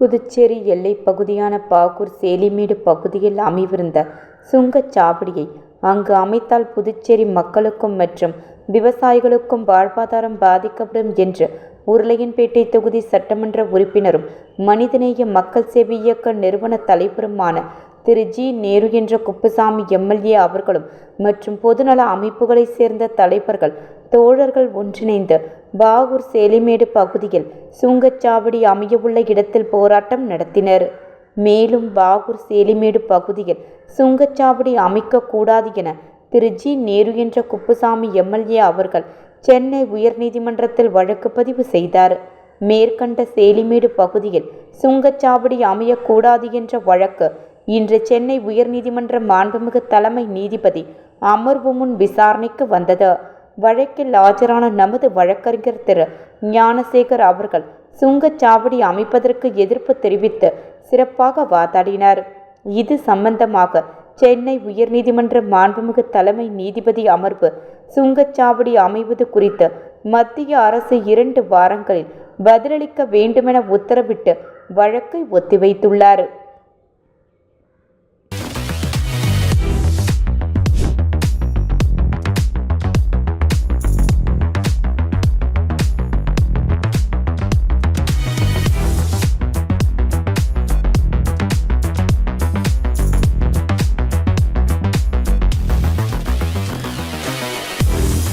புதுச்சேரி எல்லைப் பகுதியான பாகூர் சேலிமேடு பகுதியில் அமைவிருந்த சுங்கச்சாவடியை அங்கு அமைத்தால் புதுச்சேரி மக்களுக்கும் மற்றும் விவசாயிகளுக்கும் வாழ்வாதாரம் பாதிக்கப்படும் என்று உருளையன்பேட்டை தொகுதி சட்டமன்ற உறுப்பினரும் மனிதநேய மக்கள் சேவை இயக்க நிறுவன தலைவருமான திரு ஜி. நேரு என்ற குப்புசாமி எம்எல்ஏ அவர்களும் மற்றும் பொதுநல அமைப்புகளைச் சேர்ந்த தலைவர்கள் தோழர்கள் ஒன்றிணைந்து பாகூர் சேலிமேடு பகுதியில் சுங்கச்சாவடி அமையவுள்ள இடத்தில் போராட்டம் நடத்தினர். மேலும் பாகூர் சேலிமேடு பகுதியில் சுங்கச்சாவடி அமைக்கக்கூடாது என திரு ஜி. நேரு என்ற குப்புசாமி எம்எல்ஏ அவர்கள் சென்னை உயர்நீதிமன்றத்தில் வழக்கு பதிவு செய்தார். மேற்கண்ட சேலிமேடு பகுதியில் சுங்கச்சாவடி அமையக்கூடாது என்ற வழக்கு இன்று சென்னை உயர்நீதிமன்ற மாண்புமிகு தலைமை நீதிபதி அமர்வு முன் விசாரணைக்கு வந்தது. வழக்கில் ஆஜரான நமது வழக்கறிஞர் திரு ஞானசேகர் அவர்கள் சுங்கச்சாவடி அமைப்பதற்கு எதிர்ப்பு தெரிவித்து சிறப்பாக வாதாடினார். இது சம்பந்தமாக சென்னை உயர்நீதிமன்ற மாண்புமிகு தலைமை நீதிபதி அமர்வு சுங்கச்சாவடி அமைவது குறித்து மத்திய அரசு 2 வாரங்களில் பதிலளிக்க வேண்டுமென உத்தரவிட்டு வழக்கை ஒத்திவைத்துள்ளார்.